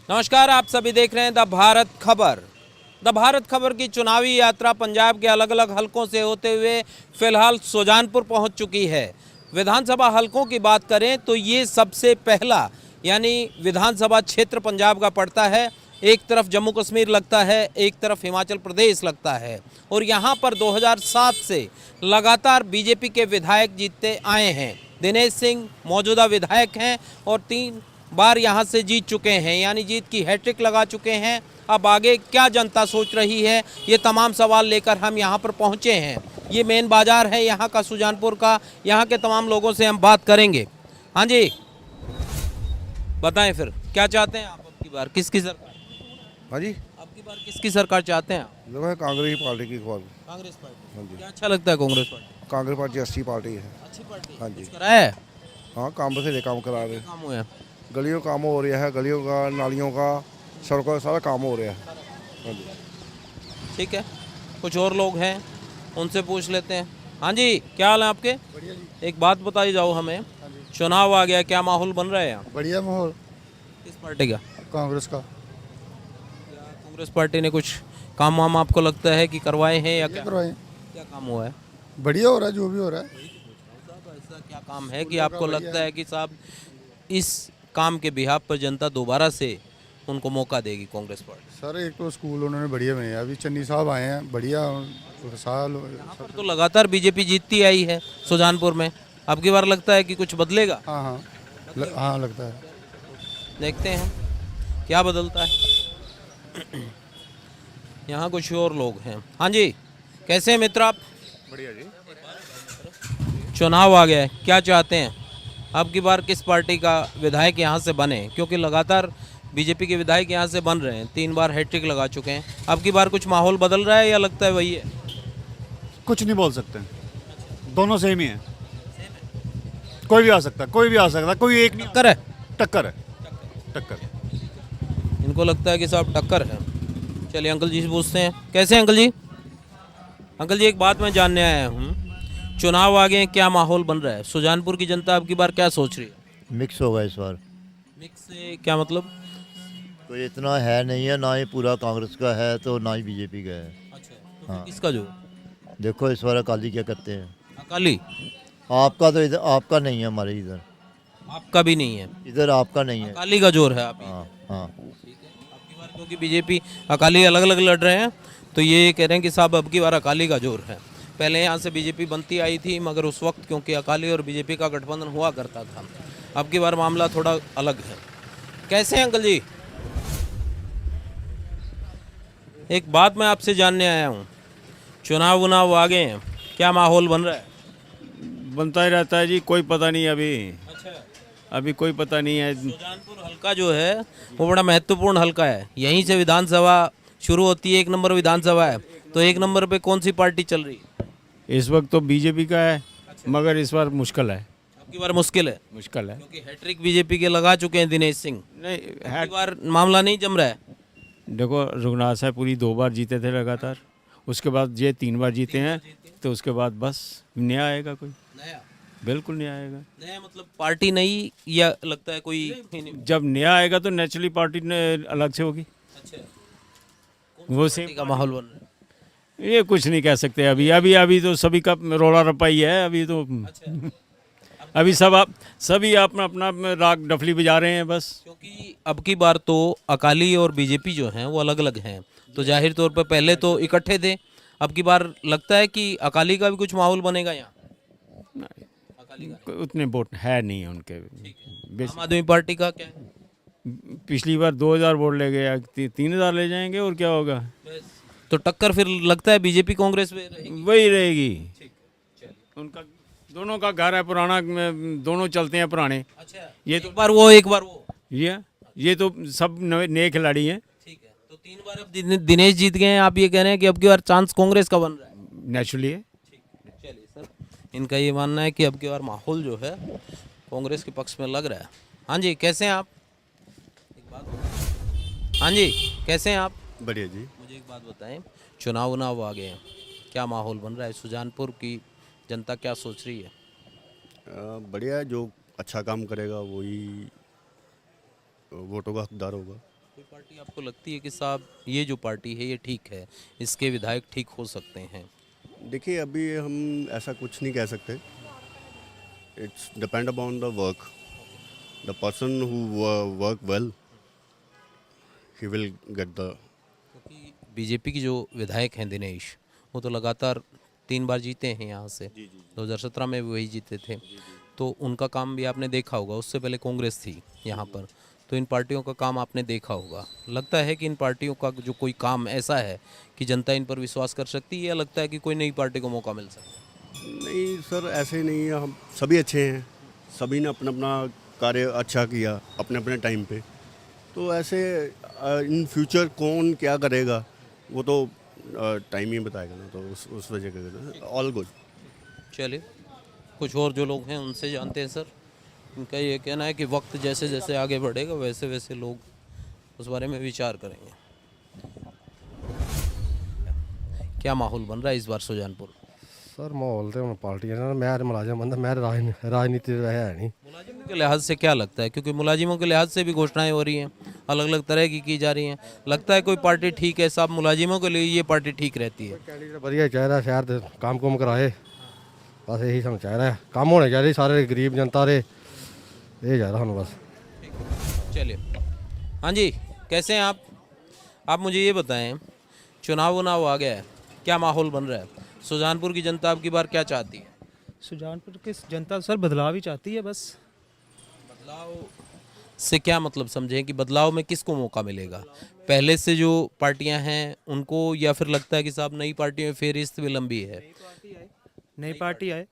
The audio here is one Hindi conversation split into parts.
नमस्कार, आप सभी देख रहे हैं द भारत खबर। द भारत खबर की चुनावी यात्रा पंजाब के अलग अलग हलकों से होते हुए फिलहाल सुजानपुर पहुंच चुकी है। विधानसभा हलकों की बात करें तो ये सबसे पहला यानी विधानसभा क्षेत्र पंजाब का पड़ता है। एक तरफ जम्मू कश्मीर लगता है, एक तरफ हिमाचल प्रदेश लगता है और यहाँ पर 2007 से लगातार बीजेपी के विधायक जीतते आए हैं। दिनेश सिंह मौजूदा विधायक हैं और 3 बार यहाँ से जीत चुके हैं, यानी जीत की हैट्रिक लगा चुके हैं। अब आगे क्या जनता सोच रही है, ये तमाम सवाल लेकर हम यहाँ पर पहुँचे हैं। ये मेन बाजार है यहाँ का, सुजानपुर का। यहाँ के तमाम लोगों से हम बात करेंगे। हाँ जी, बताएं फिर क्या चाहते हैं आप अब की बार, किसकी सरकार? हाँ जी, अब की बार किसकी सरकार चाहते हैं आप? देखो है कांग्रेस पार्टी की कॉल। कांग्रेस पार्टी। हाँ जी, क्या अच्छा लगता है कांग्रेस पार्टी? कांग्रेस पार्टी अच्छी पार्टी है। अच्छी पार्टी। हाँ जी। कुछ कराया है? हाँ, काम बथेरे काम करा रहे हैं। काम हुए हैं? गलियों काम हो रहा है, गलियों का, नालियों का, सड़कों का सारा काम हो रहा है। हाँ जी। ठीक है, कुछ और लोग हैं, उनसे पूछ लेते हैं। हाँ जी, क्या हाल है आपके? बढ़िया जी। एक बात बताई जाओ हमें, चुनाव आ गया, क्या माहौल बन रहा है यहाँ? बढ़िया माहौल। किस पार्टी का? कांग्रेस का। कांग्रेस पार्टी ने कुछ काम वाम आपको लगता है कि करवाए हैं या क्या? करवाए। क्या काम हुआ है? बढ़िया हो रहा है जो भी हो रहा है। साहब, ऐसा क्या काम है कि आपको लगता है कि साहब इस काम के बिहाफ पर जनता दोबारा से उनको मौका देगी कांग्रेस पार्टी? सर एक तो स्कूल उन्होंने बढ़िया बनाए, अभी चन्नी साहब आए हैं, बढ़िया साल। यहाँ पर तो लगातार बीजेपी जीतती आई है सुजानपुर में। अब की बार लगता है कि कुछ बदलेगा? हाँ हाँ हाँ लगता है। देखते हैं क्या बदलता है। यहाँ कुछ और लोग हैं। हाँ जी, कैसे हैं मित्र आप? बढ़िया जी। चुनाव आ गया है, क्या चाहते हैं अब की बार किस पार्टी का विधायक यहाँ से बने? क्योंकि लगातार बीजेपी के विधायक यहाँ से बन रहे हैं, 3 बार हैट्रिक लगा चुके हैं। अब की बार कुछ माहौल बदल रहा है या लगता है वही है? कुछ नहीं बोल सकते, दोनों सेम ही है। कोई भी आ सकता है, कोई भी आ सकता है, कोई एक नहीं। टक्कर है? टक्कर है, टक्कर। इनको लगता है कि साहब टक्कर है। चलिए अंकल जी से पूछते हैं। कैसे हैं अंकल जी? अंकल जी, एक बात मैं जानने आया हूँ, चुनाव आ गए हैं, क्या माहौल बन रहा है? सुजानपुर की जनता अब की बार क्या सोच रही है? मिक्स होगा इस बार। मिक्स से क्या मतलब? तो इतना है नहीं है, ना ही पूरा कांग्रेस का है तो ना ही बीजेपी का है। अच्छा, तो फिर किसका जो? देखो इस बार अकाली क्या करते हैं। अकाली? आपका तो इधर आपका नहीं है, हमारे इधर आपका भी नहीं है? इधर आपका नहीं है। अकाली का जोर है आप? हाँ हाँ। ठीक है, अब की बार क्योंकि बीजेपी अकाली अलग अलग लड़ रहे हैं तो ये कह रहे हैं कि साहब अब की बार अकाली का जोर है। पहले यहाँ से बीजेपी बनती आई थी, मगर उस वक्त क्योंकि अकाली और बीजेपी का गठबंधन हुआ करता था। अब की बार मामला थोड़ा अलग है। कैसे हैं अंकल जी? एक बात मैं आपसे जानने आया हूँ, चुनाव उनाव आ गए हैं, क्या माहौल बन रहा है? बनता ही रहता है जी, कोई पता नहीं अभी। अच्छा, अभी कोई पता नहीं है। सुजानपुर हल्का जो है वो बड़ा महत्वपूर्ण हल्का है। यहीं से विधानसभा शुरू होती है, 1 नंबर विधानसभा है। तो 1 नंबर पे कौन सी पार्टी चल रही है? इस वक्त तो बीजेपी का है, मगर इस बार मुश्किल है। अब की बार मुश्किल है मुश्किल है क्योंकि हैट्रिक बीजेपी के लगा चुके हैं दिनेश सिंह। नहीं अब की बार मामला नहीं जम रहा है। देखो, रघुनाथ साहब पूरी 2 बार जीते थे लगातार, उसके बाद ये 3 बार जीते हैं, तो उसके बाद बस नया आएगा कोई? नया? बिल्कुल नहीं आएगा। नया मतलब पार्टी नई या लगता है कोई? जब नया आएगा तो नेचुरली पार्टी ने अलग से होगी। अच्छा, वो पार्टी सेम का माहौल बन रहा है। ये कुछ नहीं कह सकते अभी। अभी तो सभी का रोला रपाई है अभी तो। अभी सभी अपना अपना राग डफली बजा रहे हैं बस। क्योंकि अब की बार तो अकाली और बीजेपी जो हैं वो अलग अलग हैं, तो जाहिर तौर पर पहले तो इकट्ठे थे। अब की बार लगता है कि अकाली का भी कुछ माहौल बनेगा यहाँ? अकाली का उतने वोट है नहीं है उनके। आम आदमी पार्टी का क्या है? पिछली बार 2000 वोट ले गए, 3000 ले जाएंगे और क्या होगा? तो टक्कर फिर लगता है बीजेपी कांग्रेस में रहेगी? वही रहेगी। उनका दोनों का घर है पुराना, दोनों चलते हैं पुराने। अच्छा, ये तो एक बार वो एक बार वो। ये तो सब नए खिलाड़ी हैं। ठीक है, तो 3 बार अब दिनेश जीत गए हैं, आप ये कह रहे हैं कि अब की बार चांस कांग्रेस का बन रहा है? नेचुरली है। चलिए सर, इनका ये मानना है कि अब की बार माहौल जो है कांग्रेस के पक्ष में लग रहा है। हाँ जी, कैसे हैं आप? एक बात। हाँ जी, कैसे हैं आप? बढ़िया जी। मुझे एक बात बताएं, चुनाव उनाव आ गए हैं, क्या माहौल बन रहा है? सुजानपुर की जनता क्या सोच रही है? बढ़िया, जो अच्छा काम करेगा वही वोटों का हकदार होगा। कोई पार्टी आपको लगती है कि साहब ये जो पार्टी है ये ठीक है, इसके विधायक ठीक हो सकते हैं? देखिए अभी हम ऐसा कुछ नहीं कह सकते, it's depend upon the work, the person who work well he will get the. क्योंकि बीजेपी की जो विधायक हैं दिनेश, वो तो लगातार 3 बार जीते हैं यहाँ से। 2017 में भी वही जीते थे, तो उनका काम भी आपने देखा होगा। उससे पहले कांग्रेस थी यहाँ पर, तो इन पार्टियों का काम आपने देखा होगा। लगता है कि इन पार्टियों का जो कोई काम ऐसा है कि जनता इन पर विश्वास कर सकती है, या लगता है कि कोई नई पार्टी को मौका मिल सकता है? नहीं सर, ऐसे नहीं है, हम सभी अच्छे हैं, सभी ने अपना अपना कार्य अच्छा किया अपने अपने टाइम पे। तो ऐसे इन फ्यूचर कौन क्या करेगा वो तो टाइम ही बताएगा ना, तो उस वजह का ऑल गुड। चलिए, कुछ और जो लोग हैं उनसे जानते हैं सर। उनका ये कहना है कि वक्त जैसे जैसे आगे बढ़ेगा वैसे वैसे लोग उस बारे में विचार करेंगे। क्या माहौल बन रहा है इस बार सुजानपुर? सर माहौल तो पार्टी है, मैं मुलाजिम बंदा, मैं राजनीति है नहीं। मुलाजिमों के लिहाज से क्या लगता है? क्योंकि मुलाजिमों के लिहाज से भी घोषणाएं हो रही हैं, अलग अलग तरह की जा रही हैं। लगता है कोई पार्टी ठीक है साहब, मुलाजिमों के लिए ये पार्टी ठीक रहती है? कैंडिडेट बढ़िया चाहिए, शहर दे काम कुम कराए, बस यही ਸਾਨੂੰ ਚਾਹੀਦਾ है। काम होने चाहिए सारे गरीब जनता रे, ये चाहिए ਸਾਨੂੰ बस। चलिए, हाँ जी, कैसे हैं आप मुझे ये बताएं, चुनाव आ गया है, क्या माहौल बन रहा है? सुजानपुर की जनता अब की बार क्या चाहती है? सुजानपुर की जनता सर बदलाव ही चाहती है बस। बदलाव से क्या मतलब समझें कि बदलाव में किसको मौका मिलेगा? पहले से जो पार्टियां हैं उनको, या फिर लगता है कि साहब नई पार्टियों में फेरिस्त भी लंबी है? नई पार्टी आए,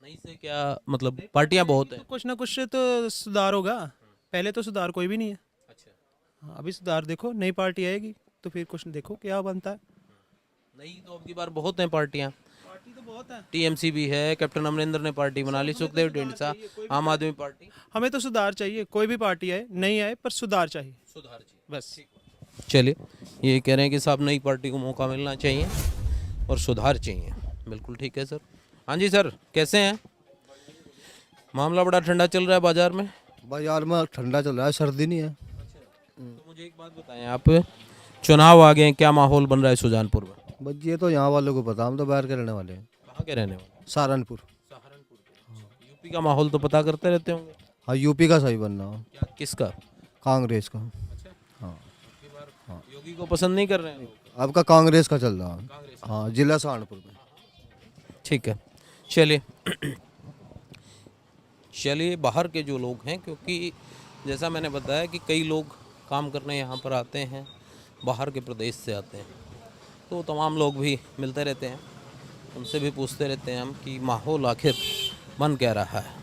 नई से क्या मतलब? पार्टियां बहुत हैं। कुछ ना कुछ तो सुधार होगा। पहले तो सुधार कोई भी नहीं है। अच्छा, हाँ, अभी सुधार देखो, नई पार्टी आएगी तो फिर कुछ देखो क्या बनता है। नई तो अब की बार बहुत हैं पार्टियां। पार्टी तो बहुत है। टीएमसी भी है, कैप्टन अमरिंदर ने पार्टी बना ली, सुखदेव ढींडसा, आम आदमी पार्टी। हमें तो सुधार चाहिए, कोई भी पार्टी आए नहीं आए पर सुधार चाहिए, सुधार चाहिए बस। चलिए, ये कह रहे हैं कि साहब नई पार्टी को मौका मिलना चाहिए और सुधार चाहिए। बिल्कुल ठीक है सर। हाँ जी सर, कैसे हैं? मामला बड़ा ठंडा चल रहा है बाजार में। बाजार में ठंडा चल रहा है, सर्दी नहीं है। तो मुझे एक बात बताएं, आप चुनाव आ गए हैं, क्या माहौल बन रहा है सुजानपुर में? बस ये तो यहाँ वालों को पता, हम तो बाहर के रहने वाले हैं। कहाँ के रहने वाले? सहारनपुर। सहारनपुर के। यूपी का माहौल तो पता करते रहते होंगे। हाँ, यूपी का सही बनना, क्या, किसका? कांग्रेस का। हाँ, योगी को पसंद नहीं कर रहे हैं लोग? आपका कांग्रेस का चल रहा है। हाँ, जिला सहारनपुर में। ठीक है, चलिए चलिए, बाहर के जो लोग हैं, क्योंकि जैसा मैंने बताया कि कई लोग काम करने यहाँ पर आते हैं, बाहर के प्रदेश से आते हैं, तो तमाम लोग भी मिलते रहते हैं, उनसे भी पूछते रहते हैं हम कि माहौल आखिर बन क्या रहा है।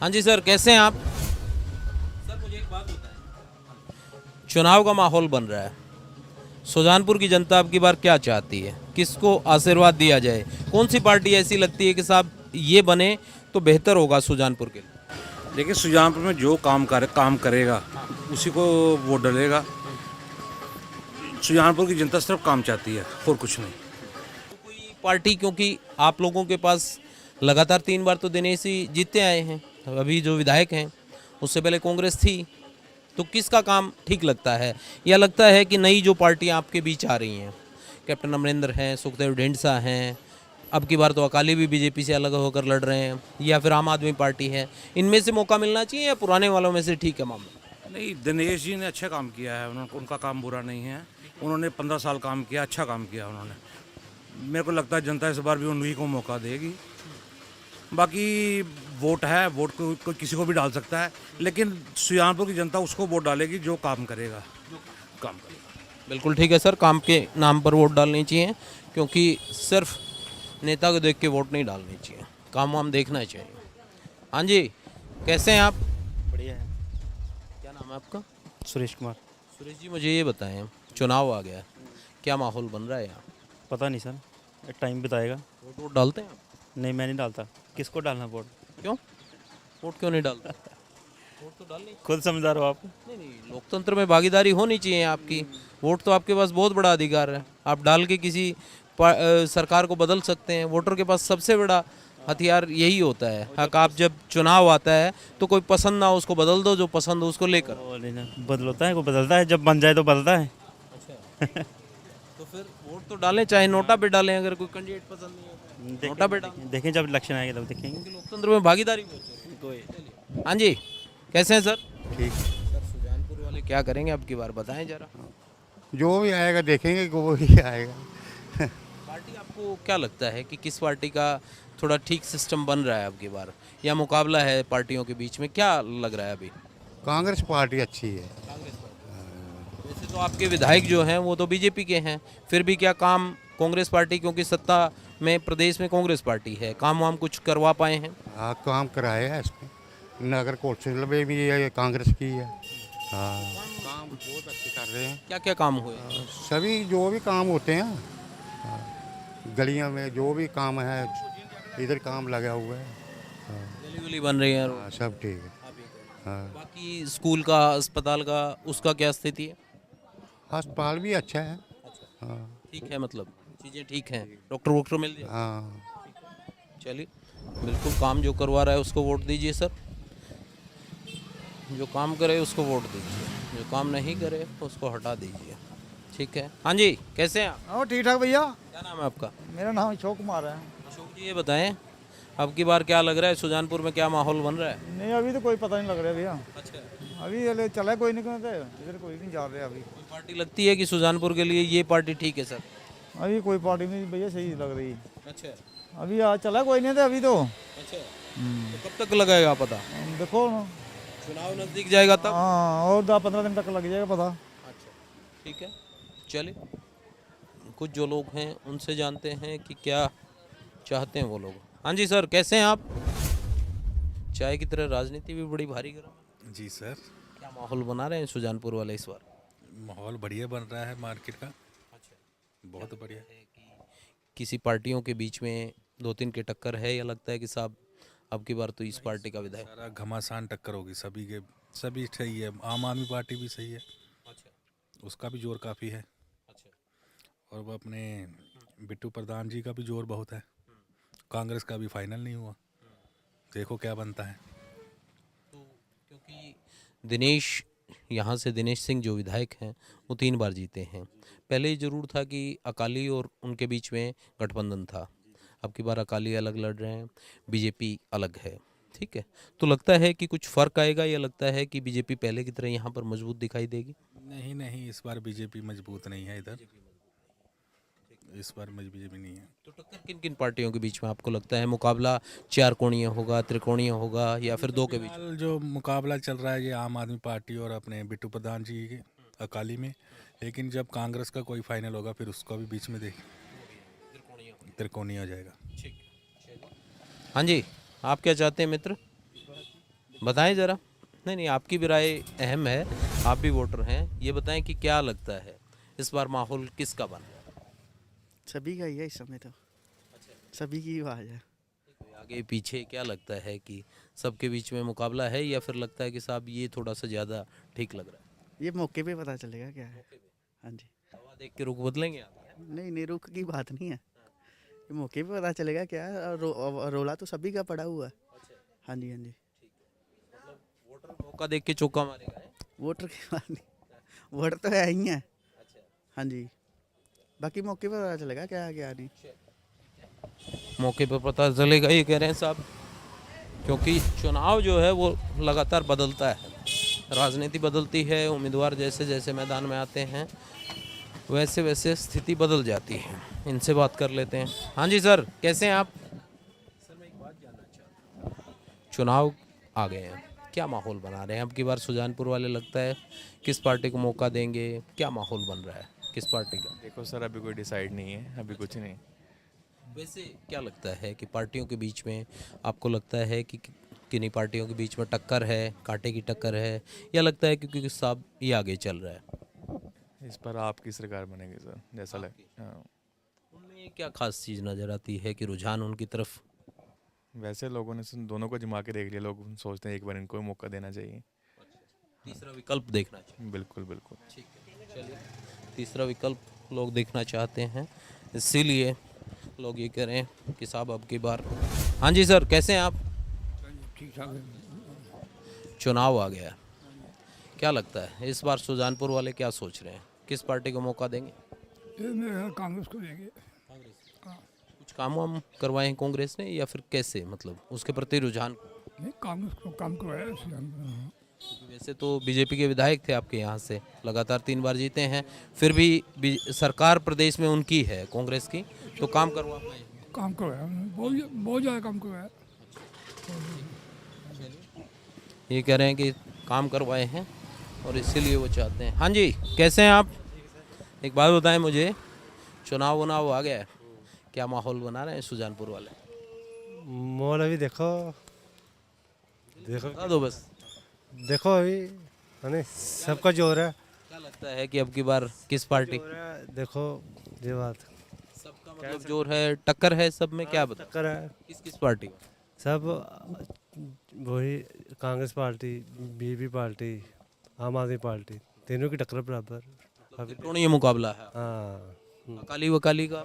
हाँ जी सर, कैसे हैं आप? सर मुझे एक बात बताएं, चुनाव का माहौल बन रहा है, सुजानपुर की जनता अब की बार क्या चाहती है? किसको आशीर्वाद दिया जाए? कौन सी पार्टी ऐसी लगती है कि साहब ये बने तो बेहतर होगा सुजानपुर के लिए? देखिए, सुजानपुर में जो काम करेगा उसी को वोट डलेगा। सुजानपुर की जनता सिर्फ काम चाहती है और कुछ नहीं। कोई पार्टी, क्योंकि आप लोगों के पास लगातार 3 बार तो दिनेश ही जीतते आए हैं, अभी जो विधायक हैं, उससे पहले कांग्रेस थी, तो किसका काम ठीक लगता है? या लगता है कि नई जो पार्टियां आपके बीच आ रही हैं, कैप्टन अमरिंदर हैं, सुखदेव ढींडसा हैं, अब की बार तो अकाली भी बीजेपी से अलग होकर लड़ रहे हैं, या फिर आम आदमी पार्टी है, इनमें से मौका मिलना चाहिए या पुराने वालों में से ठीक है मामला? नहीं, दिनेश जी ने अच्छा काम किया है, उनका काम बुरा नहीं है। उन्होंने 15 साल काम किया, अच्छा काम किया उन्होंने। मेरे को लगता है जनता इस बार भी उन्हीं को मौका देगी। बाकी वोट है, वोट को किसी को भी डाल सकता है, लेकिन सुजानपुर की जनता उसको वोट डालेगी जो काम करेगा। बिल्कुल ठीक है सर, काम के नाम पर वोट डालनी चाहिए, क्योंकि सिर्फ नेता को देख के वोट नहीं डालनी चाहिए, काम वाम देखना चाहिए। हाँ जी, कैसे हैं आप? बढ़िया है। क्या नाम है आपका? सुरेश कुमार। सुरेश जी, मुझे ये बताएं, चुनाव आ गया है, क्या माहौल बन रहा है यहाँ? पता नहीं सर, टाइम बताएगा। वोट डालते हैं आप? नहीं, मैं नहीं डालता। किसको डालना वोट? क्यों वोट क्यों नहीं डालता? वोट तो डालनी, खुद समझदार हो आप। नहीं, लोकतंत्र में भागीदारी होनी चाहिए आपकी। वोट तो आपके पास बहुत बड़ा अधिकार है, आप डाल के किसी सरकार को बदल सकते हैं। वोटर के पास सबसे बड़ा हथियार यही होता है हक। आप जब चुनाव आता है तो कोई पसंद ना हो उसको बदल दो, जो पसंद हो उसको लेकर। बदलता है, को बदलता है, जब बन जाए तो बदलता है। तो फिर वोट तो डालें, चाहे नोटा पे डालें, अगर कोई कैंडिडेट पसंद नहीं है नोटा पे डालें। देखें जब इलेक्शन आएगा तब देखेंगे। क्योंकि लोकतंत्र में भागीदारी बहुत है। हाँ जी, कैसे हैं सर? ठीक। सर सुजानपुर वाले क्या करेंगे अब की बार, बताएं जरा। जो भी आएगा देखेंगे कि वो ही आएगा। पार्टी आपको क्या लगता है कि किस पार्टी का थोड़ा ठीक सिस्टम बन रहा है अब की बार, या मुकाबला है पार्टियों के बीच में, क्या लग रहा है अभी? कांग्रेस पार्टी अच्छी है। वैसे तो आपके विधायक जो हैं वो तो बीजेपी के हैं, फिर भी क्या काम कांग्रेस पार्टी, क्योंकि सत्ता में प्रदेश में कांग्रेस पार्टी है, काम वाम कुछ करवा पाए हैं? हाँ, काम कराया है इसमें। नगर कौंसिल में भी ये कांग्रेस की है। हाँ, काम बहुत अच्छे कर रहे हैं। क्या क्या काम हुए? सभी जो भी काम होते हैं, हाँ, गलियों में जो भी काम है इधर काम लगा हुआ है। हाँ, गली वली बन रही है। हाँ, सब ठीक है। हाँ, बाकी स्कूल का, अस्पताल का, उसका क्या स्थिति है? अस्पताल भी अच्छा है। हाँ, ठीक है, मतलब चीज़ें ठीक हैं, डॉक्टर वॉक्टर मिल जाए। हाँ, चलिए, बिल्कुल काम जो करवा रहा है उसको वोट दीजिए सर, जो काम करे उसको वोट दीजिए, जो काम नहीं करे उसको हटा दीजिए। ठीक है। हाँ जी, कैसे हैं आप? हाँ ठीक ठाक भैया। क्या नाम है आपका? मेरा नाम अशोक कुमार है। अशोक जी, ये बताएं अब की बार क्या लग रहा है, सुजानपुर में क्या माहौल बन रहा है? नहीं अभी तो कोई पता नहीं लग रहा भैया। अच्छा, अभी ये चला कोई नहीं कहते, इधर कोई नहीं जा रहा अभी। कोई पार्टी लगती है कि सुजानपुर के लिए ये पार्टी ठीक है सर? अभी कोई पार्टी नहीं भैया सही लग रही। अच्छा अभी आज चला कोई नहीं था अभी तो। अच्छा, तो कब तक लगेगा पता? देखो चुनाव नज़दीक जाएगा तब? हाँ, और 10-15 दिन तक लग जाएगा पता। अच्छा, ठीक है। चलिए, कुछ जो लोग हैं उनसे जानते हैं कि क्या चाहते हैं वो लोग। हाँ जी सर, कैसे हैं आप? चाय की तरह राजनीति भी बड़ी भारी गर्म। जी सर। क्या माहौल बना रहे हैं सुजानपुर वाले इस बार? माहौल बढ़िया बन रहा है मार्केट का। अच्छा, बहुत बढ़िया है कि किसी पार्टियों के बीच में 2-3 की टक्कर है, या लगता है कि साहब अब की बार तो इस पार्टी का विधायक? सारा घमासान टक्कर होगी सभी के, सभी सही है। आम आदमी पार्टी भी सही है। अच्छा, उसका भी जोर काफ़ी है। अच्छा, और वो अपने बिट्टू प्रधान जी का भी जोर बहुत है। कांग्रेस का भी फाइनल नहीं हुआ, देखो क्या बनता है। तो क्योंकि दिनेश, यहाँ से दिनेश सिंह जो विधायक हैं वो 3 बार जीते हैं। पहले ही जरूर था कि अकाली और उनके बीच में गठबंधन था, अब की बार अकाली अलग लड़ रहे हैं, बीजेपी अलग है। ठीक है, तो लगता है कि कुछ फ़र्क आएगा, या लगता है कि बीजेपी पहले की तरह यहाँ पर मजबूत दिखाई देगी? नहीं नहीं, इस बार बीजेपी मजबूत नहीं है इधर, इस बार बीजेपी नहीं है। तो टक्कर किन किन पार्टियों के बीच में आपको लगता है? मुकाबला 4 कोणीय होगा, त्रिकोणीय होगा, या फिर 2 के बीच? फिलहाल जो मुकाबला चल रहा है ये आम आदमी पार्टी और अपने बिट्टू प्रधान जी के अकाली में, लेकिन जब कांग्रेस का कोई फाइनल होगा फिर उसका भी बीच में त्रिकोणीय हो जाएगा। हाँ जी, आप क्या चाहते हैं मित्र, बताएं ज़रा। नहीं नहीं, आपकी भी राय अहम है, आप भी वोटर हैं, ये बताएं कि क्या लगता है इस बार माहौल किसका बन रहा है? सभी का ही है इस समय तो। सभी की आवाज़ है। आगे पीछे क्या लगता है कि सबके बीच में मुकाबला है, या फिर लगता है कि साहब ये थोड़ा सा ज़्यादा ठीक लग रहा है? ये मौके पे पता चलेगा क्या है। हाँ जी, हवा देख के रुख बदलेंगे आप? नहीं रुक की बात नहीं है, ये मौके पे पता चलेगा क्या है। रोला तो सभी का पड़ा हुआ है। हाँ जी, हाँ जी। वोटर मौका देख के चौका मारेगा? वोटर की बात नहीं, वोटर तो है ही है। हाँ जी, बाकी मौके पे पता चलेगा क्या है क्या नहीं। मौके पर पता चलेगा ये कह रहे हैं साहब, क्योंकि चुनाव जो है वो लगातार बदलता है, राजनीति बदलती है, उम्मीदवार जैसे जैसे मैदान में आते हैं वैसे वैसे स्थिति बदल जाती है। इनसे बात कर लेते हैं। हाँ जी सर, कैसे हैं आप? सर मैं एक बात जानना चाहता हूँ, चुनाव आ गए हैं, क्या माहौल बना रहे हैं अब की बार सुजानपुर वाले? लगता है किस पार्टी को मौका देंगे, क्या माहौल बन रहा है किस पार्टी का? देखो सर, अभी कोई डिसाइड नहीं है, अभी कुछ नहीं। वैसे क्या लगता है कि पार्टियों के बीच में आपको लगता है कि किन्हीं पार्टियों के बीच में टक्कर है, कांटे की टक्कर है, या लगता है क्योंकि साहब ये आगे चल रहा है? इस पर आपकी सरकार बनेगी सर, जैसा लगे। हाँ, उनमें क्या खास चीज़ नज़र आती है कि रुझान उनकी तरफ? वैसे लोगों ने दोनों को जमा के देख लिया, लोग सोचते हैं एक बार इनको मौका देना चाहिए। तीसरा विकल्प देखना चाहिए। बिल्कुल बिल्कुल। ठीक है, चलिए, तीसरा विकल्प लोग देखना चाहते हैं, इसीलिए लोग ये कह रहे हैं कि साहब अब की बार हाँ जी सर, कैसे हैं आप? ठीक ठाक है। चुनाव आ गया, क्या लगता है इस बार सुजानपुर वाले क्या सोच रहे हैं, किस पार्टी को मौका देंगे? ये मेरे ख्याल कांग्रेस को देंगे। कुछ काम वाम करवाए हैं कांग्रेस ने या फिर कैसे, मतलब उसके प्रति रुझान? नहीं, कांग्रेस को काम करवाया है। वैसे तो बीजेपी के विधायक थे आपके यहाँ से, लगातार 3 बार जीते हैं, फिर भी सरकार प्रदेश में उनकी है कांग्रेस की, तो काम करवा पाए? काम करवाया उन्होंने, बहुत ज़्यादा काम करवाया। ये कह रहे हैं कि काम करवाए हैं और इसीलिए वो चाहते हैं। हाँ जी, कैसे हैं आप? एक बात बताएं मुझे, चुनाव आ गया है, क्या माहौल बना रहे हैं सुजानपुर वाले? माहौल अभी देखो बता दो बस। देखो अभी है नहीं, सबका जोर है। क्या लगता है कि अब की बार किस पार्टी? देखो ये बात सबका मतलब जोर है, टक्कर है सब में, क्या बता? टक्कर है किस पार्टी? सब वही कांग्रेस पार्टी, बीजेपी पार्टी, आम आदमी पार्टी, तीनों की टक्कर बराबर। त्रिकोणीय मुकाबला है। हाँ, अकाली वकाली का?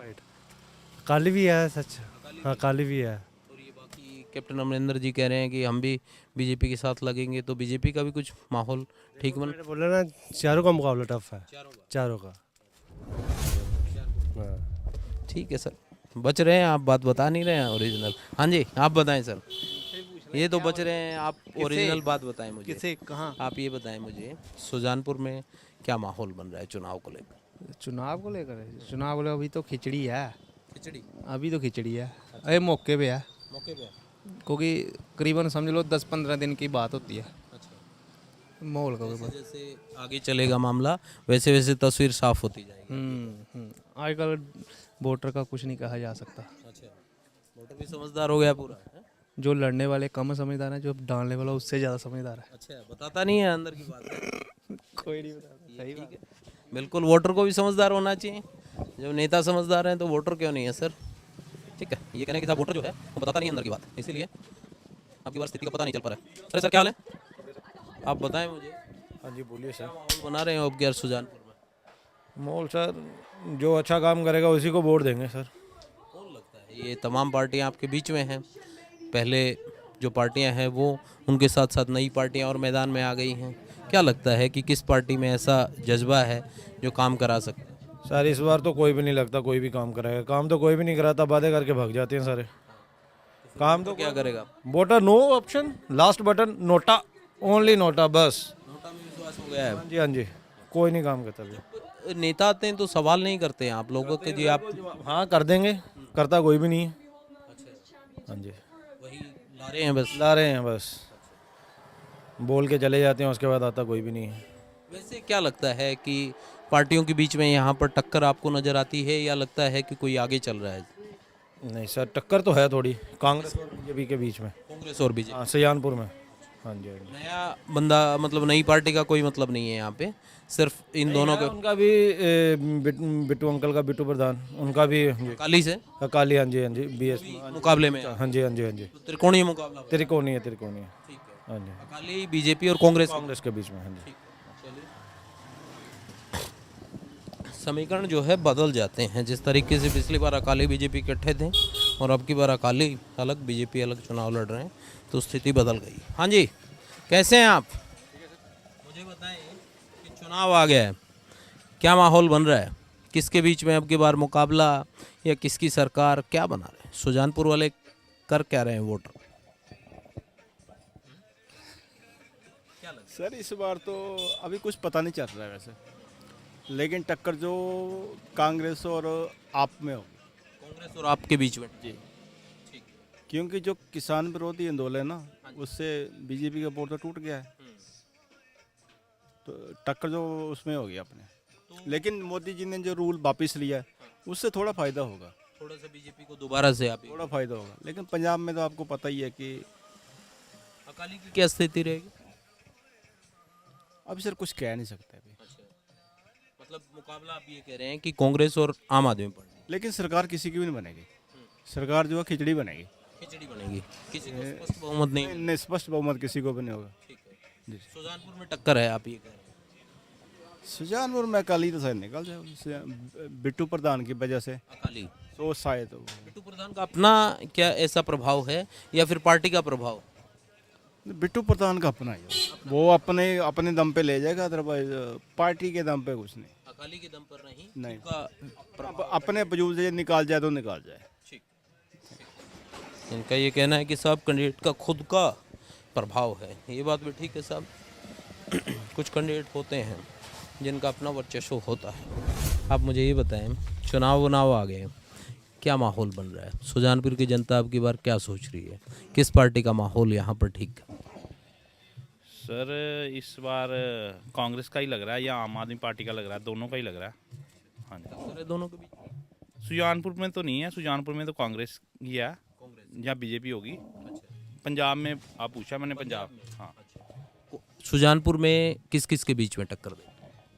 काली भी है सच। हाँ, काली भी है। और ये बाकी कैप्टन अमरिंदर जी कह रहे हैं कि हम भी बीजेपी के साथ लगेंगे, तो बीजेपी का भी कुछ माहौल ठीक बन? बोले ना, चारों का मुकाबला टफ है, चारों का। हाँ ठीक है सर, बच रहे हैं आप, बात बता नहीं रहे हैं ओरिजिनल। हाँ जी, आप बताएं सर, ये तो बच रहे हैं, आप ओरिजिनल बात बताएं मुझे। किसे कहाँ? आप ये बताएं मुझे, सुजानपुर में क्या माहौल बन रहा है चुनाव को लेकर? चुनाव को लेकर अभी तो खिचड़ी है। खिचड़ी? अभी तो खिचड़ी है, अरे मौके पे है। मौके पे? क्योंकि करीबन समझ लो 10-15 दिन की बात होती है। अच्छा। माहौल का जैसे जैसे आगे चलेगा मामला, वैसे वैसे तस्वीर साफ होती जाएगी। आजकल वोटर का कुछ नहीं कहा जा सकता। अच्छा, वोटर भी समझदार हो गया पूरा? जो लड़ने वाले कम समझदार है, जो डालने वाला उससे ज़्यादा समझदार है। अच्छा, बताता नहीं है अंदर की बात? कोई नहीं बताता। सही बात है। बिल्कुल, वोटर को भी समझदार होना चाहिए। जब नेता समझदार हैं तो वोटर क्यों नहीं है सर? ठीक है, ये कहने के साथ वोटर जो है वो बताता नहीं अंदर की बात, इसीलिए आपकी बार स्थिति का पता नहीं चल पा रहा है। सर क्या हाल है, आप बताएं मुझे। हाँ जी बोलिए सर। माहौल बना रहे हो अब क्या सुजानपुर में? माहौल सर, जो अच्छा काम करेगा उसी को वोट देंगे सर। कौन लगता है? ये तमाम पार्टियां आपके बीच में हैं, पहले जो पार्टियां हैं वो, उनके साथ साथ नई पार्टियां और मैदान में आ गई हैं, क्या लगता है कि किस पार्टी में ऐसा जज्बा है जो काम करा सकता है? सर इस बार तो कोई भी नहीं लगता कोई भी काम कराएगा, काम तो कोई भी नहीं कराता, वादे करके भाग जाते हैं सारे। काम तो क्या करेगा? Voter no option, last button NOTA, only NOTA, बस। नोटा में विश्वास हो गया है? हाँ जी हाँ जी, कोई नहीं काम करता भी। नेता आते हैं तो सवाल नहीं करते हैं आप लोगों के? जी आप? हाँ कर देंगे, करता कोई भी नहीं है। हाँ जी, वही ला रहे हैं बस? ला रहे हैं बस, बोल के चले जाते हैं, उसके बाद आता कोई भी नहीं है। वैसे क्या लगता है कि पार्टियों के बीच में यहाँ पर टक्कर आपको नजर आती है या लगता है कि कोई आगे चल रहा है? नहीं सर, टक्कर तो है थोड़ी कांग्रेस और बीजेपी के बीच में। कांग्रेस और बीजेपी? हाँ, सुजानपुर में। हाँ जी हाँ जी। नया बंदा मतलब नई पार्टी का कोई मतलब नहीं है यहाँ पे, सिर्फ इन दोनों का? उनका भी बिट्टू अंकल का, बिट्टू प्रधान, उनका भी अकाली से? अकाली, हाँ जी हाँ जी, बीएस मुकाबले में? हाँ जी हाँ जी हाँ जी, त्रिकोणीय मुकाबला? त्रिकोणीय। ठीक है, हाँ जी, अकाली, बीजेपी और कांग्रेस के बीच में। हाँ जी, समीकरण जो है बदल जाते हैं, जिस तरीके से पिछली बार अकाली बीजेपी इकट्ठे थे और अब की बार अकाली अलग बीजेपी अलग चुनाव लड़ रहे हैं, तो स्थिति बदल गई। हाँ जी, कैसे हैं आप? मुझे बताएं कि चुनाव आ गया है, क्या माहौल बन रहा है, किसके बीच में अब की बार मुकाबला या किसकी सरकार, क्या बना रहे हैं सुजानपुर वाले, कर क्या रहे हैं वोटर? सर इस बार तो अभी कुछ पता नहीं चल रहा है वैसे, लेकिन टक्कर जो कांग्रेस और आप में होगी। कांग्रेस और आपके बीच में? जी, क्योंकि जो किसान विरोधी आंदोलन है ना, उससे बीजेपी का वोट तो टूट गया है, तो टक्कर जो उसमें होगी अपने। लेकिन मोदी जी ने जो रूल वापस लिया है उससे थोड़ा फायदा होगा, थोड़ा सा बीजेपी को दोबारा से आप थोड़ा फायदा होगा। लेकिन पंजाब में तो आपको पता ही है कि अकाली की क्या स्थिति रहेगी? अभी सर कुछ कह नहीं सकते अभी। मतलब मुकाबला आप ये कह रहे हैं कि कांग्रेस और आम आदमी पार्टी? लेकिन सरकार किसी की भी नहीं बनेगी, सरकार जो है खिचड़ी बनेगी। खिचड़ी बनेगी, किसी को स्पष्ट बहुमत नहीं? स्पष्ट बहुमत किसी को भी नहीं होगा। ठीक है जी। सुजानपुर में टक्कर है आप ये कह रहे हैं? सुजानपुर में अकाली तो शायद निकल जाए, बिट्टू प्रधान की वजह से अकाली तो शायद बिट्टू प्रधान का अपना क्या ऐसा प्रभाव है या फिर पार्टी का प्रभाव? बिट्टू प्रधान का अपना ही है, वो अपने अपने दम पे ले जाएगा, अदरवाइज पार्टी के दम पे कुछ नहीं। अकाली के दम पर नहीं उनका अपने वजूद से निकाल जाए तो निकाल जाए। इनका ये कहना है कि सब कैंडिडेट का खुद का प्रभाव है। ये बात भी ठीक है साहब। कुछ कैंडिडेट होते हैं जिनका अपना वर्चस्व होता है। आप मुझे ये बताएं, चुनाव आ गए, क्या माहौल बन रहा है? सुजानपुर की जनता अब की बार क्या सोच रही है? किस पार्टी का माहौल यहाँ पर ठीक है? सर इस बार कांग्रेस का ही लग रहा है या आम आदमी पार्टी का लग रहा है, दोनों का ही लग रहा है। हाँ जी, दोनों के बीच सुजानपुर में तो नहीं है, सुजानपुर में तो कांग्रेस ही है या बीजेपी होगी। पंजाब में आप पूछा मैंने, पंजाब हाँ। सुजानपुर में किस किस के बीच में टक्कर दे?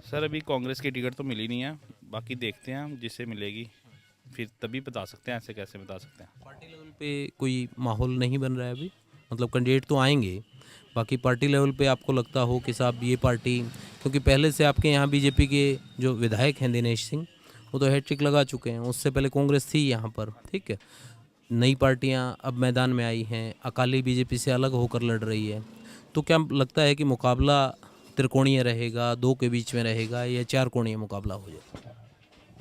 सर अभी कांग्रेस की टिकट तो मिली नहीं है, बाकी देखते हैं जिससे मिलेगी फिर तभी बता सकते हैं, ऐसे कैसे बता सकते हैं। पार्टी लेवल पे कोई माहौल नहीं बन रहा है अभी? मतलब कैंडिडेट तो आएंगे, बाकी पार्टी लेवल पे आपको लगता हो कि साहब ये पार्टी, क्योंकि पहले से आपके यहाँ बीजेपी के जो विधायक हैं दिनेश सिंह, वो तो हैट्रिक लगा चुके हैं, उससे पहले कांग्रेस थी यहाँ पर, ठीक है। नई पार्टियाँ अब मैदान में आई हैं, अकाली बीजेपी से अलग होकर लड़ रही है, तो क्या लगता है कि मुकाबला त्रिकोणीय रहेगा, दो के बीच में रहेगा, या चार कोणीय मुकाबला हो जाए?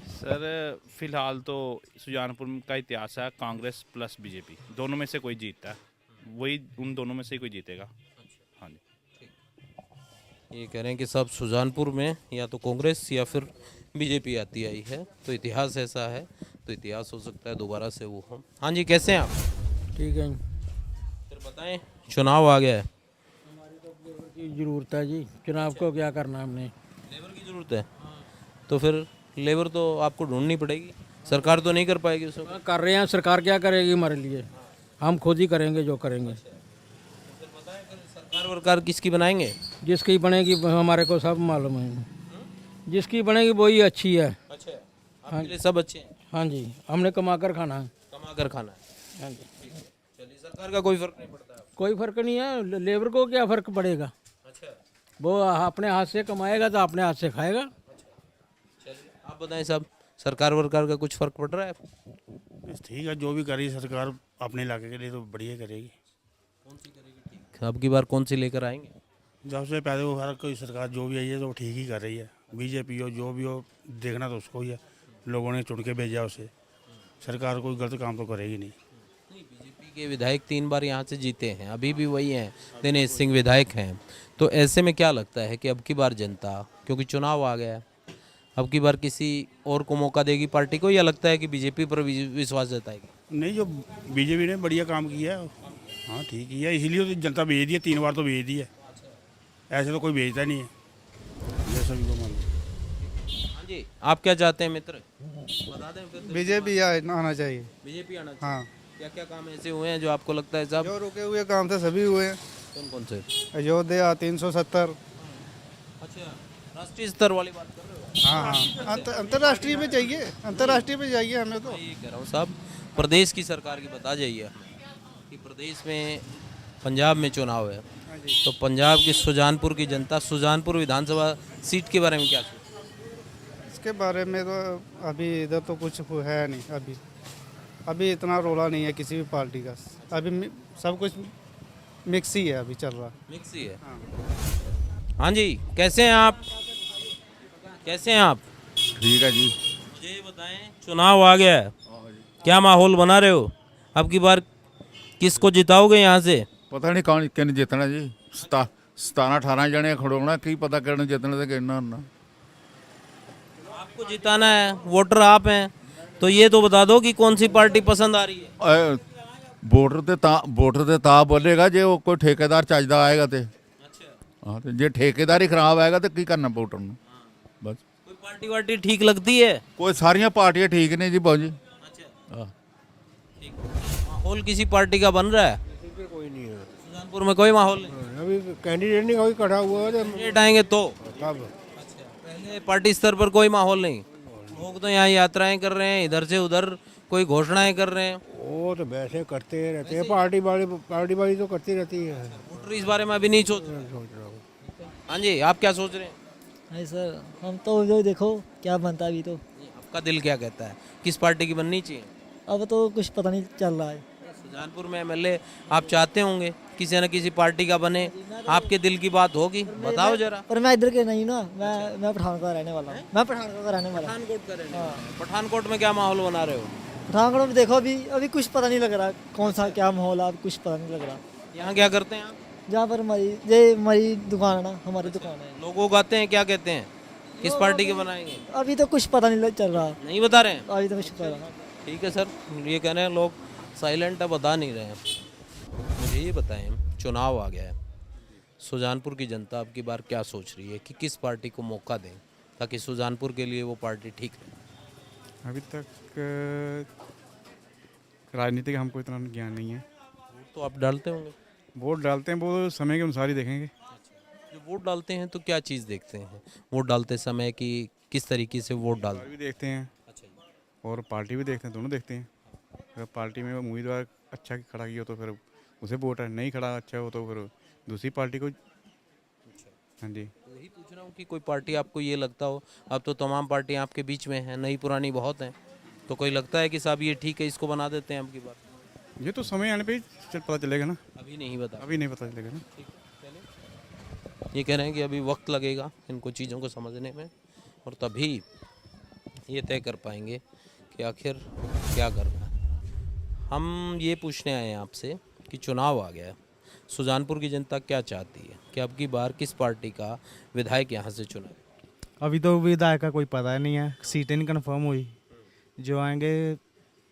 सर फिलहाल तो सुजानपुर का इतिहास है कांग्रेस प्लस बीजेपी, दोनों में से कोई जीतता है, वही उन दोनों में से कोई जीतेगा। हाँ जी, ये कह रहे हैं कि सब सुजानपुर में या तो कांग्रेस या फिर बीजेपी आती आई है, तो इतिहास ऐसा है, तो इतिहास हो सकता है दोबारा से वो हो। हाँ जी, कैसे हैं आप? ठीक है, फिर बताएं, चुनाव आ गया है, की जरूरत है जी, चुनाव को क्या करना हमने? लेबर की ज़रूरत है, तो फिर लेबर तो आपको ढूंढनी पड़ेगी, सरकार तो नहीं कर पाएगी उसको। कर रहे हैं, सरकार क्या करेगी हमारे लिए? हम खुद ही करेंगे जो करेंगे। सरकार वरकार किसकी बनाएंगे? जिसकी बनेगी हमारे को सब मालूम है, जिसकी बनेगी वही अच्छी है। अच्छा, आपके लिए सब अच्छे हैं? हाँ जी, हमने कमा कर खाना है। कमा कर खाना है, हाँ जी। चलिए, सरकार का कोई फर्क नहीं पड़ता? कोई फर्क नहीं है, लेबर को क्या फर्क पड़ेगा? अच्छा, वो अपने हाथ से कमाएगा तो अपने हाथ से खाएगा। चलिए आप बताएं साहब, सरकार वरकार का कुछ फर्क पड़ रहा है? ठीक है, जो भी करेगी सरकार अपने इलाके के लिए तो बढ़िया करेगी। कौन सी करेगी ठीक? अब की बार कौन सी लेकर आएंगे? जब से पहले वो हर कोई सरकार जो भी आई है तो ठीक ही कर रही है, बीजेपी हो जो भी हो, देखना तो उसको ही है, लोगों ने चुन के भेजा उसे, सरकार कोई गलत काम तो करेगी नहीं। बीजेपी के विधायक 3 बार यहाँ से जीते हैं, अभी भी वही हैं, दिनेश सिंह विधायक हैं, तो ऐसे में क्या लगता है कि अब की बार जनता, क्योंकि चुनाव आ गया, अब की बार किसी और को मौका देगी पार्टी को, या लगता है कि बीजेपी पर विश्वास जताएगी? नहीं, जो बीजेपी ने बढ़िया काम किया है, हाँ ठीक ही है, इसीलिए तो जनता भेज दी है, 3 बार तो भेज दी है, ऐसे तो कोई भेजता नहीं है, ये सभी को मालूम। हाँ जी, आप क्या चाहते हैं मित्र? बता दें फिर। बीजेपी आना चाहिए। बीजेपी आना चाहिए? हाँ। क्या क्या काम ऐसे हुए हैं जो आपको लगता है साहब? जो रुके हुए काम थे सभी हुए हैं। कौन कौन से? अयोध्या 370। अच्छा, राष्ट्रीय स्तर वाली बात कर रहे हो? हाँ हाँ, अंतर्राष्ट्रीय पे चाहिए, अंतर्राष्ट्रीय पे चाहिए हमें तो। ये कह रहा हूँ साहब, प्रदेश की सरकार की बता जाइए हमें कि प्रदेश में पंजाब में चुनाव है, तो पंजाब की सुजानपुर की जनता सुजानपुर विधानसभा सीट के बारे में क्या सोचती है? इसके बारे में तो अभी इधर तो कुछ है नहीं, अभी इतना रोला नहीं है किसी भी पार्टी का, अभी सब कुछ मिक्स ही है, अभी चल रहा मिक्स ही है। हाँ जी, कैसे हैं आप? कैसे हैं आप? ठीक है जी। मुझे ये बताएं, चुनाव आ गया है, क्या माहौल बना रहे हो? अब की बार किसको जिताओगे यहाँ से? पता नहीं कौन किन जितना जी, 17-18 जने खड़ोना, की पता किन जितना तो किन ना। आपको जिताना है, वोटर आप हैं, तो ये तो बता दो कि कौन सी पार्टी पसंद आ रही है। वोटर ते ता बोलेगा जे वो कोई ठेकेदार चजदा आएगा तो। हाँ, तो जे ठेकेदार ही खराब आएगा तो की करना वोटर ने? बस कोई पार्टी वार्टी ठीक लगती है? कोई सारियां पार्टियां ठीक नहीं जी बाबू जी। माहौल किसी पार्टी का बन रहा है? कोई नहीं है सुजानपुर में, कोई माहौल नहीं। अभी कैंडिडेट नहीं कोई खड़ा हुआ है। कैंडिडेट आएंगे तो तब। पहले पार्टी स्तर पर कोई माहौल नहीं, लोग तो यहाँ यात्राएं कर रहे हैं, इधर से उधर कोई घोषणाएं कर रहे हैं। वो तो वैसे करते रहते हैं, पार्टी वाली तो करती रहती है। वोटर इस बारे में अभी नहीं सोच रहा हूँ। हाँ जी, आप क्या सोच रहे हैं? नहीं सर, हम तो जो देखो क्या बनता है अभी तो। आपका दिल क्या कहता है, किस पार्टी की बननी चाहिए? अब तो कुछ पता नहीं चल रहा है। सुजानपुर में एमएलए आप चाहते होंगे किसी न किसी पार्टी का बने, आपके दिल की बात होगी, बताओ जरा। पर मैं इधर के नहीं ना, मैं पठानकोट का रहने वाला हूँ। मैं पठानकोट का रहने वाला हूँ। पठानकोट का रहने वाला है। पठानकोट में क्या माहौल बना रहे हो? पठानकोट में देखो अभी कुछ पता नहीं लग रहा कौन सा क्या माहौल है, अभी कुछ पता नहीं लग रहा। यहाँ क्या करते हैं आप? जहाँ पर हमारी दुकान है ना, हमारी दुकान है। लोग वो गाते हैं, क्या कहते हैं, किस पार्टी के बनाएंगे? अभी तो कुछ पता नहीं चल रहा। नहीं बता रहे हैं? अभी तो कुछ पता। ठीक है सर, ये कह रहे हैं लोग साइलेंट है, बता नहीं रहे हैं। मुझे ये बताएं, चुनाव आ गया है, सुजानपुर की जनता अब की बार क्या सोच रही है कि किस पार्टी को मौका दें ताकि सुजानपुर के लिए वो पार्टी ठीक रहे? अभी तक राजनीति का हमको इतना ज्ञान नहीं है। तो आप डालते होंगे? वोट डालते हैं, वो समय के अनुसार ही देखेंगे। जो वोट डालते हैं तो क्या चीज़ देखते हैं वोट डालते समय कि किस तरीके से वोट डालते भी देखते हैं और पार्टी भी देखते हैं, दोनों देखते हैं। अगर पार्टी में उम्मीदवार अच्छा खड़ा किया तो फिर उसे वोट है, नहीं खड़ा अच्छा हो तो फिर दूसरी पार्टी को। हाँ जी, वही पूछ रहा हूँ कि कोई पार्टी आपको ये लगता हो, अब तो तमाम पार्टियाँ आपके बीच में हैं, नई पुरानी बहुत हैं, तो कोई लगता है कि साहब ये ठीक है, इसको बना देते हैं अब की बार? ये तो समय आने पे ही पता चलेगा ना, अभी नहीं बता, अभी नहीं पता चलेगा ना। ये कह रहे हैं कि अभी वक्त लगेगा इनको चीज़ों को समझने में, और तभी ये तय कर पाएंगे कि आखिर क्या करना है। हम ये पूछने आए हैं आपसे कि चुनाव आ गया है, सुजानपुर की जनता क्या चाहती है कि अब की बार किस पार्टी का विधायक यहाँ से चुना? अभी तो विधायक का कोई पता नहीं है, सीटें नहीं कन्फर्म हुई, जो आएंगे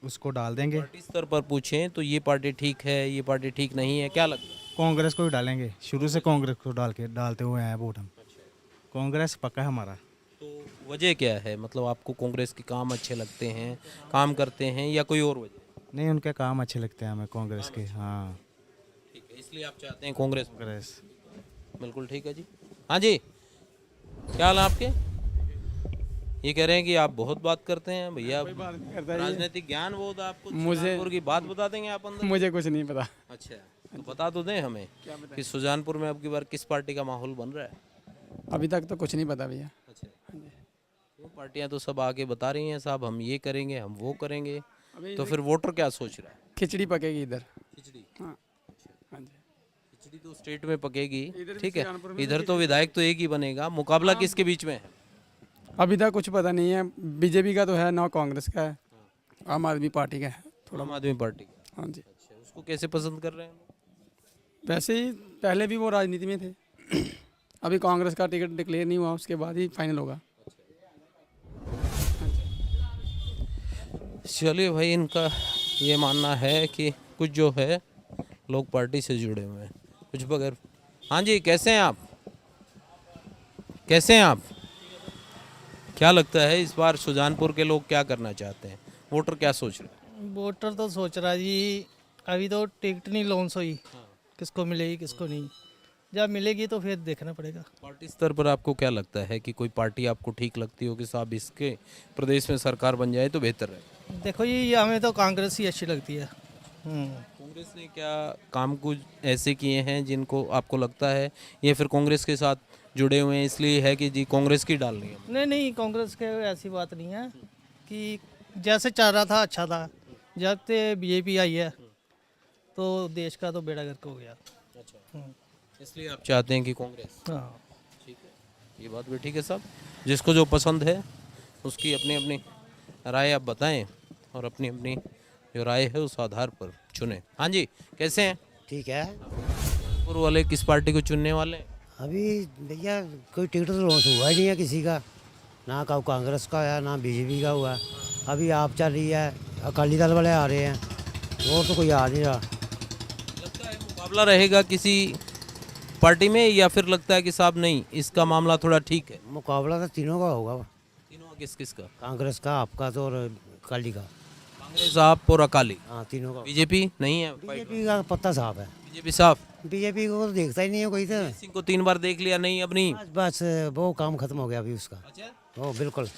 उसको डाल देंगे। पार्टी स्तर पर पूछें तो ये पार्टी ठीक है, ये पार्टी ठीक नहीं है, क्या लगता है? कांग्रेस को ही डालेंगे, शुरू से कांग्रेस को डालते हुए हैं वोट हम। कांग्रेस पक्का है हमारा। तो वजह क्या है, मतलब आपको कांग्रेस के काम अच्छे लगते हैं, काम करते हैं, या कोई और वजह? नहीं, उनके काम अच्छे लगते हैं हमें कांग्रेस के। हाँ ठीक है, इसलिए आप चाहते हैं कांग्रेस? कांग्रेस बिल्कुल ठीक है जी। हाँ जी, क्या हाल है आपके? ये कह रहे हैं कि आप बहुत बात करते हैं भैया, राजनीतिक ज्ञान बहुत आपको, सुजानपुर की बात बता देंगे आप अंदर? मुझे कुछ नहीं पता। अच्छा, तो बता तो दें हमें कि सुजानपुर में अब की बार किस पार्टी का माहौल बन रहा है? अभी तक तो कुछ नहीं पता भैया। अच्छा, वो पार्टियां तो सब आके बता रही हैं साहब हम ये करेंगे, हम वो करेंगे, तो फिर वोटर क्या सोच रहा है? खिचड़ी पकेगी इधर। खिचड़ी? हाँ हाँ जी, खिचड़ी तो स्टेट में पकेगी, ठीक है, इधर तो विधायक तो एक ही बनेगा, मुकाबला किसके बीच में है? अभी तक कुछ पता नहीं है। बीजेपी का तो है ना, कांग्रेस का है, आम आदमी पार्टी का है थोड़ा। आम आदमी पार्टी का? हाँ जी। अच्छा, उसको कैसे पसंद कर रहे हैं? वैसे ही पहले भी वो राजनीति में थे। अभी कांग्रेस का टिकट डिक्लेयर नहीं हुआ, उसके बाद ही फाइनल होगा। चलिए भाई, इनका ये मानना है कि कुछ जो है लोग पार्टी से जुड़े हुए हैं, कुछ बगैर। हाँ जी, कैसे हैं आप? कैसे हैं आप? क्या लगता है इस बार सुजानपुर के लोग क्या करना चाहते हैं, वोटर क्या सोच रहे हैं? वोटर तो सोच रहा जी, अभी तो टिकट नहीं लॉन्च हुई, किसको मिलेगी किसको नहीं, जब मिलेगी तो फिर देखना पड़ेगा। पार्टी स्तर पर आपको क्या लगता है कि कोई पार्टी आपको ठीक लगती हो कि साहब इसके प्रदेश में सरकार बन जाए तो बेहतर है? देखो ये हमें तो कांग्रेस ही अच्छी लगती है। कांग्रेस ने क्या काम कुछ ऐसे किए हैं जिनको आपको लगता है ये फिर कांग्रेस के साथ जुड़े हुए हैं इसलिए है कि जी कांग्रेस की डालनी है? नहीं नहीं, कांग्रेस के ऐसी बात नहीं है कि जैसे चल रहा था अच्छा था, जब से बीजेपी आई है तो देश का तो बेड़ा गर्क हो गया। अच्छा, इसलिए आप चाहते हैं कि कांग्रेस? हाँ ठीक है, ये बात भी ठीक है साहब, जिसको जो पसंद है उसकी अपनी अपनी राय आप बताएं और अपनी अपनी जो राय है उस आधार पर चुनें। हाँ जी, कैसे हैं? ठीक है। सुजानपुर वाले किस पार्टी को चुनने वाले हैं? अभी भैया कोई टिकट तो लॉन्च हुआ ही नहीं है किसी का, ना कांग्रेस का है ना बीजेपी का हुआ। अभी आप चल रही है, अकाली दल वाले आ रहे हैं, और तो कोई आ नहीं रहा। लगता है मुकाबला रहेगा किसी पार्टी में, या फिर लगता है कि साहब नहीं इसका मामला थोड़ा ठीक है? मुकाबला तो तीनों का होगा। तीनों का? किस किस का? कांग्रेस का, आपका तो और अकाली का। कांग्रेस, आप और अकाली? हाँ, तीनों का। बीजेपी नहीं है? बीजेपी का पत्ता साफ है। बीजेपी साफ? बीजेपी को तो देखता ही नहीं है कोई। तो सिंह को 3 बार देख लिया, नहीं अब नहीं, बस वो काम खत्म हो गया अभी उसका। अच्छा, ओ बिल्कुल।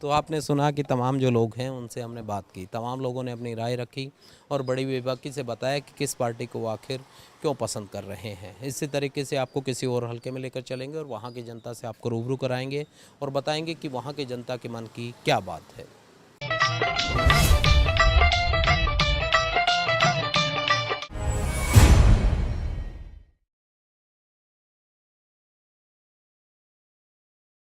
तो आपने सुना कि तमाम जो लोग हैं उनसे हमने बात की, तमाम लोगों ने अपनी राय रखी और बड़ी बेबाकी से बताया कि किस पार्टी को वो आखिर क्यों पसंद कर रहे हैं। इसी तरीके से आपको किसी और हलके में लेकर चलेंगे और वहाँ की जनता से आपको रूबरू कराएंगे और बताएंगे कि वहाँ की जनता के मन की क्या बात है।